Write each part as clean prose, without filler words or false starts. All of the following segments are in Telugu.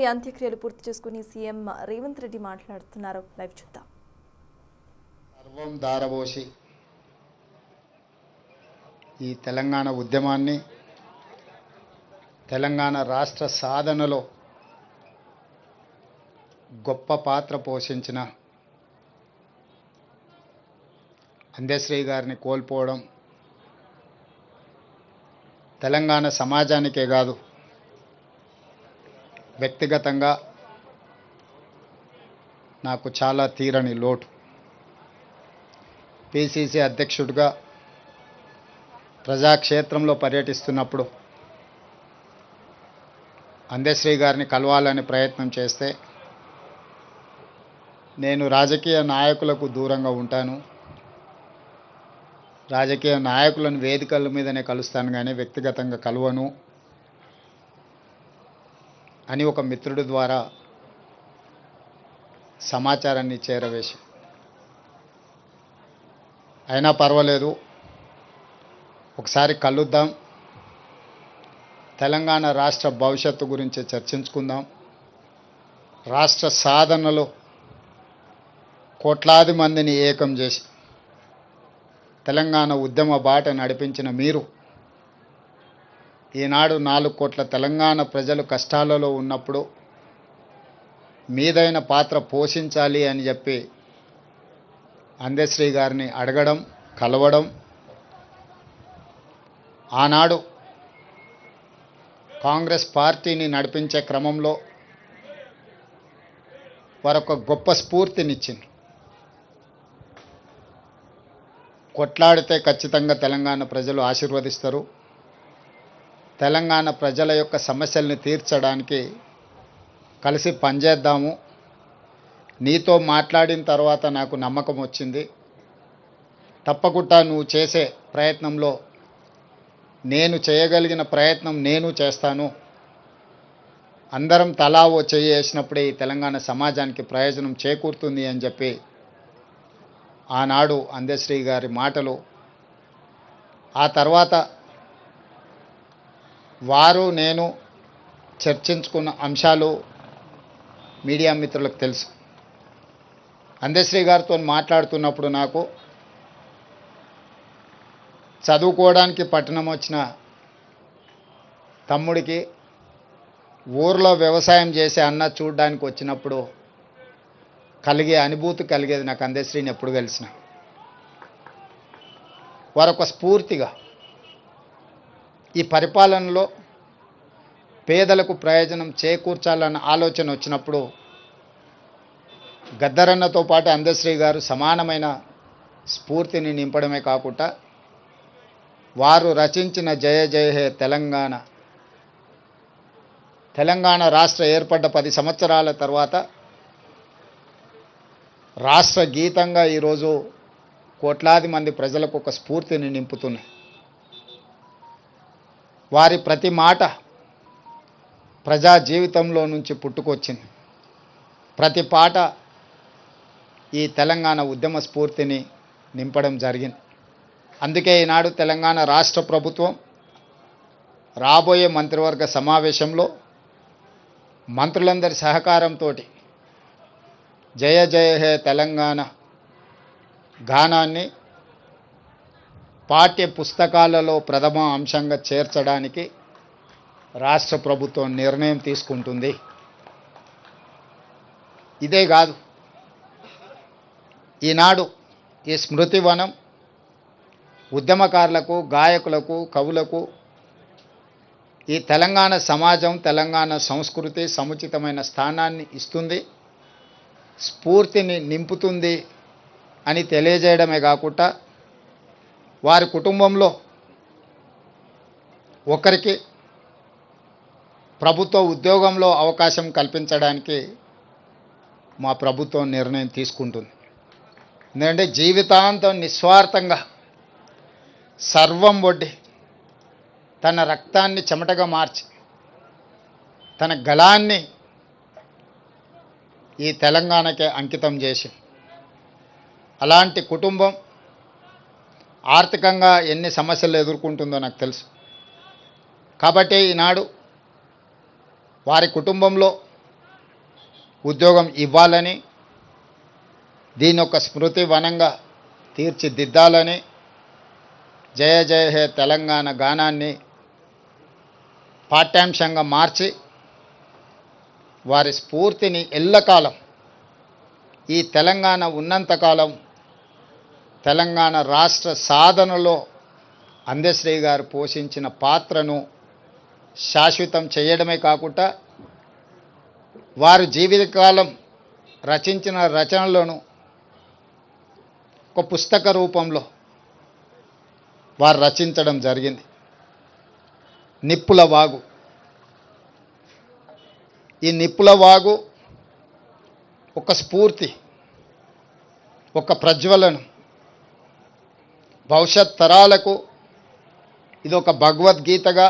ఈ అంత్యక్రియలు పూర్తి చేసుకుని సీఎం రేవంత్ రెడ్డి మాట్లాడుతున్నారు. లైవ్ చూద్దాం. సర్వం దారబోసి ఈ తెలంగాణ ఉద్యమాన్ని తెలంగాణ రాష్ట్ర సాధనలో గొప్ప పాత్ర పోషించిన అందశ్రీ గారిని కోల్పోవడం తెలంగాణ సమాజానికే కాదు, వ్యక్తిగతంగా నాకు చాలా తీరని లోటు. పిసిసి అధ్యక్షుడిగా ప్రజాక్షేత్రంలో పర్యటిస్తున్నప్పుడు అందశ్రీ గారిని కలవాలని ప్రయత్నం చేస్తే నేను రాజకీయ నాయకులకు దూరంగా ఉంటాను, రాజకీయ నాయకులను వేదికల మీదనే కలుస్తాను కానీ వ్యక్తిగతంగా కలవను అని ఒక మిత్రుడి ద్వారా సమాచారాన్ని చేరవేసి, అయినా పర్వాలేదు ఒకసారి కలుద్దాం, తెలంగాణ రాష్ట్ర భవిష్యత్తు గురించి చర్చించుకుందాం, రాష్ట్ర సాధనలో కోట్లాది మందిని ఏకం చేసి తెలంగాణ ఉద్యమ బాట నడిపించిన మీరు ఈనాడు 4 కోట్ల తెలంగాణ ప్రజలు కష్టాలలో ఉన్నప్పుడు మీదైన పాత్ర పోషించాలి అని చెప్పి అందశ్రీ గారిని అడగడం, కలవడం, ఆనాడు కాంగ్రెస్ పార్టీని నడిపించే క్రమంలో వారొక గొప్ప స్ఫూర్తినిచ్చింది. కొట్లాడితే ఖచ్చితంగా తెలంగాణ ప్రజలు ఆశీర్వదిస్తారు, తెలంగాణ ప్రజల యొక్క సమస్యల్ని తీర్చడానికి కలిసి పనిచేద్దాము, నీతో మాట్లాడిన తర్వాత నాకు నమ్మకం వచ్చింది, తప్పకుండా నువ్వు చేసే ప్రయత్నంలో నేను చేయగలిగిన ప్రయత్నం నేను చేస్తాను, అందరం తలా ఓ చెయ్యి వేసినప్పుడే ఈ తెలంగాణ సమాజానికి ప్రయోజనం చేకూరుతుంది అని చెప్పి ఆనాడు అందశ్రీ గారి మాటలు, ఆ తర్వాత వారు నేను చర్చించుకున్న అంశాలు మీడియా మిత్రులకు తెలుసు. అందశ్రీ గారితో మాట్లాడుతున్నప్పుడు నాకు చదువుకోవడానికి పట్టణం వచ్చిన తమ్ముడికి ఊర్లో వ్యవసాయం చేసే అన్న చూడడానికి వచ్చినప్పుడు కలిగే అనుభూతి కలిగేది నాకు అందశ్రీని ఎప్పుడు కలిసిన. వారొక స్ఫూర్తిగా ఈ పరిపాలనలో పేదలకు ప్రయోజనం చేకూర్చాలన్న ఆలోచన వచ్చినప్పుడు గద్దరన్నతో పాటు అందశ్రీ గారు సమానమైన స్ఫూర్తిని నింపడమే కాకుండా వారు రచించిన జయ జయ హే తెలంగాణ, తెలంగాణ రాష్ట్ర ఏర్పడ్డ 10 సంవత్సరాల తర్వాత రాష్ట్ర గీతంగా ఈరోజు కోట్లాది మంది ప్రజలకు ఒక స్ఫూర్తిని నింపుతున్నాయి. వారి ప్రతి మాట ప్రజా జీవితంలో నుంచి పుట్టుకొచ్చింది, ప్రతి పాట ఈ తెలంగాణ ఉద్యమ స్ఫూర్తిని నింపడం జరిగింది. అందుకే ఈనాడు తెలంగాణ రాష్ట్ర ప్రభుత్వం రాబోయే మంత్రివర్గ సమావేశంలో మంత్రులందరి సహకారంతో జయ జయ హే తెలంగాణ గానాన్ని పాఠ్య పుస్తకాలలో ప్రథమ అంశంగా చేర్చడానికి రాష్ట్ర ప్రభుత్వం నిర్ణయం తీసుకుంటుంది. ఇదే కాదు, ఈనాడు ఈ స్మృతివనం ఉద్యమకారులకు, గాయకులకు, కవులకు ఈ తెలంగాణ సమాజం, తెలంగాణ సంస్కృతి సముచితమైన స్థానాన్ని ఇస్తుంది, స్ఫూర్తిని నింపుతుంది అని తెలియజేయడమే కాకుండా వారి కుటుంబంలో ఒకరికి ప్రభుత్వ ఉద్యోగంలో అవకాశం కల్పించడానికి మా ప్రభుత్వం నిర్ణయం తీసుకుంటుంది. ఎందుకంటే జీవితాంతం నిస్వార్థంగా సర్వం ఒడ్డి తన రక్తాన్ని చెమటగా మార్చి తన గళాన్ని ఈ తెలంగాణకే అంకితం చేసి, అలాంటి కుటుంబం ఆర్థికంగా ఎన్ని సమస్యలు ఎదుర్కొంటుందో నాకు తెలుసు. కాబట్టి ఈనాడు వారి కుటుంబంలో ఉద్యోగం ఇవ్వాలని, దీని ఒక స్మృతి వనంగా తీర్చిదిద్దాలని జయ జయ హే తెలంగాణ గానాన్ని పాఠ్యాంశంగా మార్చి వారి స్ఫూర్తిని ఎల్లకాలం, ఈ తెలంగాణ ఉన్నంతకాలం తెలంగాణ రాష్ట్ర సాధనలో అందశ్రీ గారు పోషించిన పాత్రను శాశ్వతం చేయడమే కాకుండా వారు జీవితకాలం రచించిన రచనలను ఒక పుస్తక రూపంలో వారు రచించడం జరిగింది. నిప్పుల వాగు. ఈ నిప్పుల వాగు ఒక స్ఫూర్తి, ఒక ప్రజ్వలనం, భవిష్యత్ తరాలకు ఇది ఒక భగవద్గీతగా,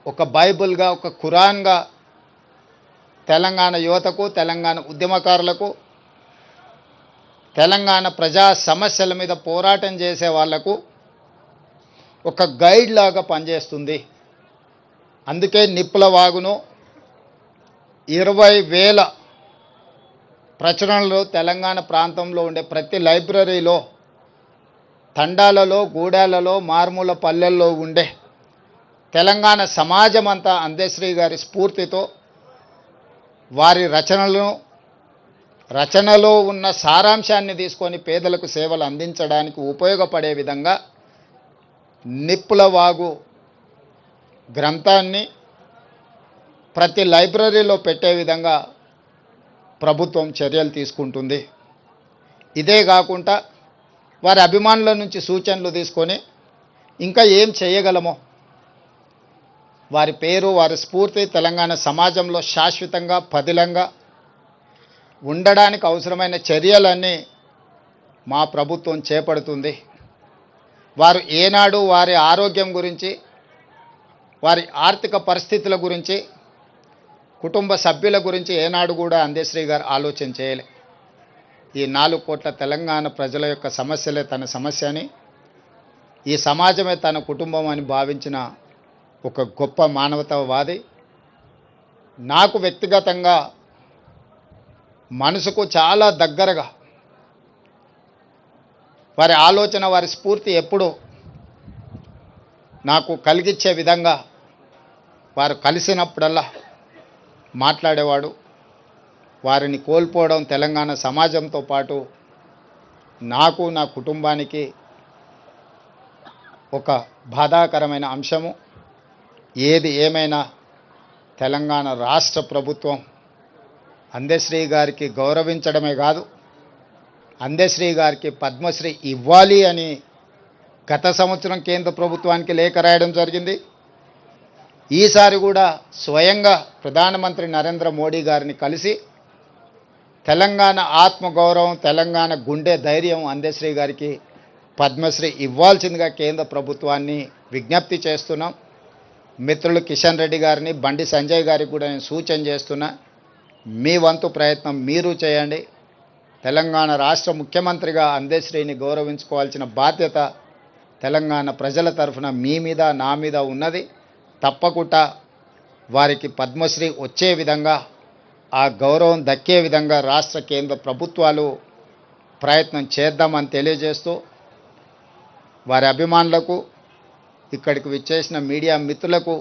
ఒక బైబిల్గా, ఒక ఖురాన్గా తెలంగాణ యువతకు, తెలంగాణ ఉద్యమకారులకు, తెలంగాణ ప్రజా సమస్యల మీద పోరాటం చేసే వాళ్లకు ఒక గైడ్ లాగా పనిచేస్తుంది. అందుకే నిప్పుల వాగును 20,000 ప్రచురణలు తెలంగాణ ప్రాంతంలో ఉండే ప్రతి లైబ్రరీలో, తండాలలో, గూడాలలో, మారుమూల పల్లెల్లో ఉండే తెలంగాణ సమాజం అంతా అందశ్రీ గారి స్ఫూర్తితో వారి రచనలో ఉన్న సారాంశాన్ని తీసుకొని పేదలకు సేవలు అందించడానికి ఉపయోగపడే విధంగా నిప్పుల వాగు గ్రంథాన్ని ప్రతి లైబ్రరీలో పెట్టే విధంగా ప్రభుత్వం చర్యలు తీసుకుంటుంది. ఇదే కాకుండా వారి అభిమానుల నుంచి సూచనలు తీసుకొని ఇంకా ఏం చేయగలమో, వారి పేరు, వారి స్ఫూర్తి తెలంగాణ సమాజంలో శాశ్వతంగా పదిలంగా ఉండడానికి అవసరమైన చర్యలన్నీ మా ప్రభుత్వం చేపడుతుంది. వారు ఏనాడు వారి ఆరోగ్యం గురించి, వారి ఆర్థిక పరిస్థితుల గురించి, కుటుంబ సభ్యుల గురించి ఏనాడు కూడా అందశ్రీ గారు ఆలోచన చేయలే. ఈ 4 కోట్ల తెలంగాణ ప్రజల యొక్క సమస్యలే తన సమస్య అని, ఈ సమాజమే తన కుటుంబం అని భావించిన ఒక గొప్ప మానవతావాది. నాకు వ్యక్తిగతంగా మనసుకు చాలా దగ్గరగా వారి ఆలోచన, వారి స్ఫూర్తి ఎప్పుడూ నాకు కలిగించే విధంగా వారు కలిసినప్పుడల్లా మాట్లాడేవాడు. వారిని కోల్పోవడం తెలంగాణ సమాజంతో పాటు నాకు, నా కుటుంబానికి ఒక బాధాకరమైన అంశము. ఏది ఏమైనా తెలంగాణ రాష్ట్ర ప్రభుత్వం అందశ్రీ గారికి గౌరవించడమే కాదు, అందశ్రీ గారికి పద్మశ్రీ ఇవ్వాలి అని గత సంవత్సరం కేంద్ర ప్రభుత్వానికి లేఖ రాయడం జరిగింది. ఈసారి కూడా స్వయంగా ప్రధానమంత్రి నరేంద్ర మోడీ గారిని కలిసి తెలంగాణ ఆత్మగౌరవం, తెలంగాణ గుండె ధైర్యం అందశ్రీ గారికి పద్మశ్రీ ఇవ్వాల్సిందిగా కేంద్ర ప్రభుత్వాన్ని విజ్ఞప్తి చేస్తున్నాం. మిత్రులు కిషన్ రెడ్డి గారిని, బండి సంజయ్ గారికి కూడా నేను సూచన చేస్తున్నా, మీ వంతు ప్రయత్నం మీరు చేయండి. తెలంగాణ రాష్ట్ర ముఖ్యమంత్రిగా అందశ్రీని గౌరవించుకోవాల్సిన బాధ్యత తెలంగాణ ప్రజల తరఫున మీ మీద, నా మీద ఉన్నది. తప్పకుండా వారికి పద్మశ్రీ వచ్చే విధంగా, ఆ గౌరవం దక్కే విధంగా రాష్ట్ర కేంద్ర ప్రభుత్వాలు ప్రయత్నం చేద్దామని తెలియజేస్తూ, వారి అభిమానులకు, ఇక్కడికి విచ్చేసిన మీడియా మిత్రులకు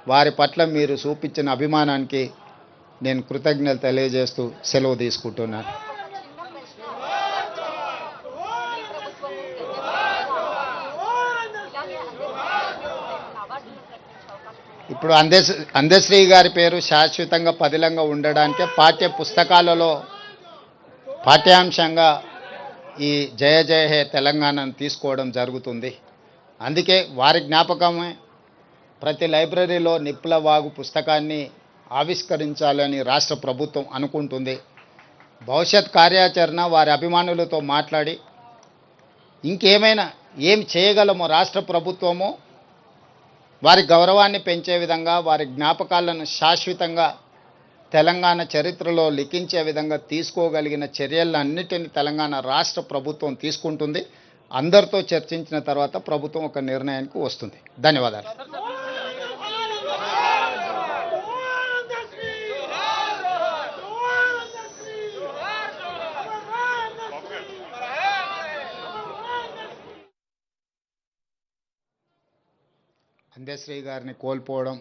వారి పట్ల మీరు చూపించిన అభిమానానికి నేను కృతజ్ఞతలు తెలియజేస్తూ సెలవు తీసుకుంటున్నాను. ఇప్పుడు అందశ్రీ గారి పేరు శాశ్వతంగా పదిలంగా ఉండడానికే పాఠ్య పుస్తకాలలో పాఠ్యాంశంగా ఈ జయ జయ హే తెలంగాణను తీసుకోవడం జరుగుతుంది. అందుకే వారి జ్ఞాపకమే ప్రతి లైబ్రరీలో నిప్పుల వాగు పుస్తకాన్ని ఆవిష్కరించాలని రాష్ట్ర ప్రభుత్వం అనుకుంటుంది. భవిష్యత్ కార్యాచరణ వారి అభిమానులతో మాట్లాడి ఇంకేమైనా ఏం చేయగలమో రాష్ట్ర ప్రభుత్వము వారి గౌరవాన్ని పెంచే విధంగా, వారి జ్ఞాపకాలను శాశ్వతంగా తెలంగాణ చరిత్రలో లిఖించే విధంగా తీసుకోగలిగిన చర్యలన్నిటిని తెలంగాణ రాష్ట్ర ప్రభుత్వం తీసుకుంటుంది. అందరితో చర్చించిన తర్వాత ప్రభుత్వం ఒక నిర్ణయానికి వస్తుంది. ధన్యవాదాలు. అందశ్రీ గారిని కోల్పోవడం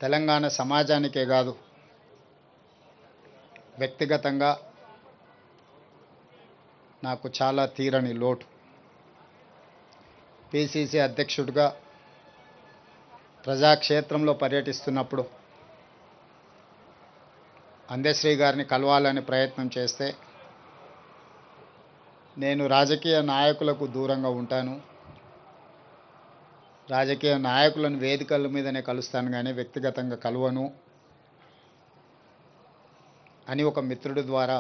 తెలంగాణ సమాజానికే కాదు, వ్యక్తిగతంగా నాకు చాలా తీరని లోటు. పిసిసి అధ్యక్షుడిగా ప్రజాక్షేత్రంలో పర్యటిస్తున్నప్పుడు అందశ్రీ గారిని కలవాలని ప్రయత్నం చేస్తే నేను రాజకీయ నాయకులకు దూరంగా ఉంటాను, రాజకీయ నాయకులను వేదికల మీదనే కలుస్తాను కానీ వ్యక్తిగతంగా కలవను అని ఒక మిత్రుడి ద్వారా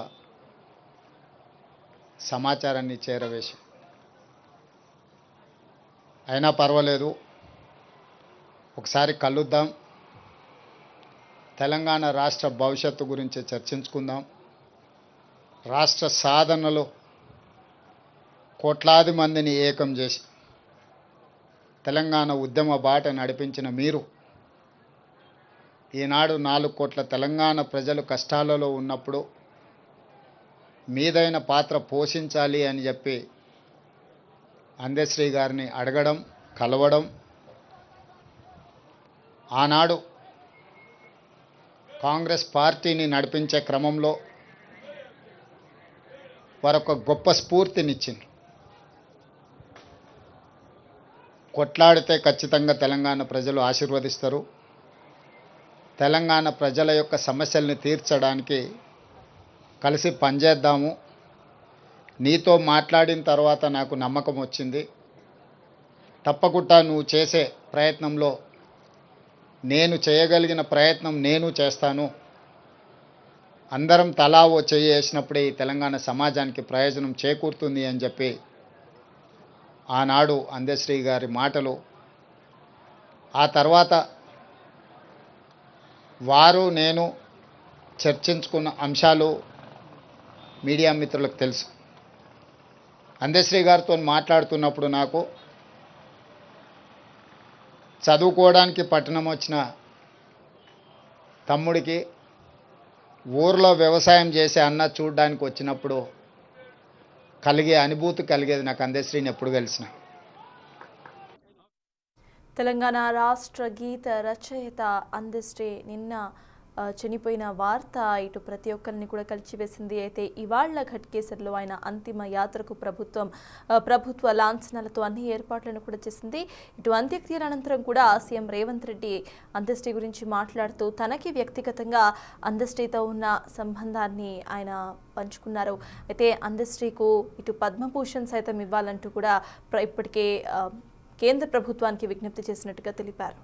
సమాచారాన్ని చేరవేసి, అయినా పర్వాలేదు ఒకసారి కలుద్దాం, తెలంగాణ రాష్ట్ర భవిష్యత్తు గురించి చర్చించుకుందాం, రాష్ట్ర సాధనలో కోట్లాది మందిని ఏకం చేసి తెలంగాణ ఉద్యమ బాట నడిపించిన మీరు ఈనాడు 4 కోట్ల తెలంగాణ ప్రజలు కష్టాలలో ఉన్నప్పుడు మీదైన పాత్ర పోషించాలి అని చెప్పి అందశ్రీ గారిని అడగడం, కలవడం, ఆనాడు కాంగ్రెస్ పార్టీని నడిపించే క్రమంలో వారొక గొప్ప స్ఫూర్తినిచ్చింది. కొట్లాడితే ఖచ్చితంగా తెలంగాణ ప్రజలు ఆశీర్వదిస్తారు, తెలంగాణ ప్రజల యొక్క సమస్యల్ని తీర్చడానికి కలిసి పనిచేద్దాము, నీతో మాట్లాడిన తర్వాత నాకు నమ్మకం వచ్చింది, తప్పకుండా నువ్వు చేసే ప్రయత్నంలో నేను చేయగలిగిన ప్రయత్నం నేను చేస్తాను, అందరం తలా ఓ చెయ్యి వేసినప్పుడే ఈ తెలంగాణ సమాజానికి ప్రయోజనం చేకూరుతుంది అని చెప్పి ఆనాడు అందశ్రీ గారి మాటలు, ఆ తర్వాత వారు నేను చర్చించుకున్న అంశాలు మీడియా మిత్రులకు తెలుసు. అందశ్రీ గారితో మాట్లాడుతున్నప్పుడు నాకు చదువుకోవడానికి పట్టణం వచ్చిన తమ్ముడికి ఊర్లో వ్యవసాయం చేసే అన్న చూడడానికి వచ్చినప్పుడు కలిగే అనుభూతి కలిగేది నాకు అందశ్రీని ఎప్పుడు కలిసిన. తెలంగాణ రాష్ట్ర గీత రచయిత అందశ్రీ నిన్న చనిపోయిన వార్త ఇటు ప్రతి ఒక్కరిని కూడా కలిచివేసింది. అయితే ఇవాళ్ల ఘట్కేసర్లో ఆయన అంతిమ యాత్రకు ప్రభుత్వ లాంఛనాలతో అన్ని ఏర్పాట్లను కూడా చేసింది. ఇటు అంత్యక్రియల అనంతరం కూడా సీఎం రేవంత్ రెడ్డి అందశ్రీ గురించి మాట్లాడుతూ తనకి వ్యక్తిగతంగా అందశ్రీతో ఉన్న సంబంధాన్ని ఆయన పంచుకున్నారు. అయితే అందశ్రీకు ఇటు పద్మభూషణ్ సైతం ఇవ్వాలంటూ కూడా ఇప్పటికే కేంద్ర ప్రభుత్వానికి విజ్ఞప్తి చేసినట్టుగా తెలిపారు.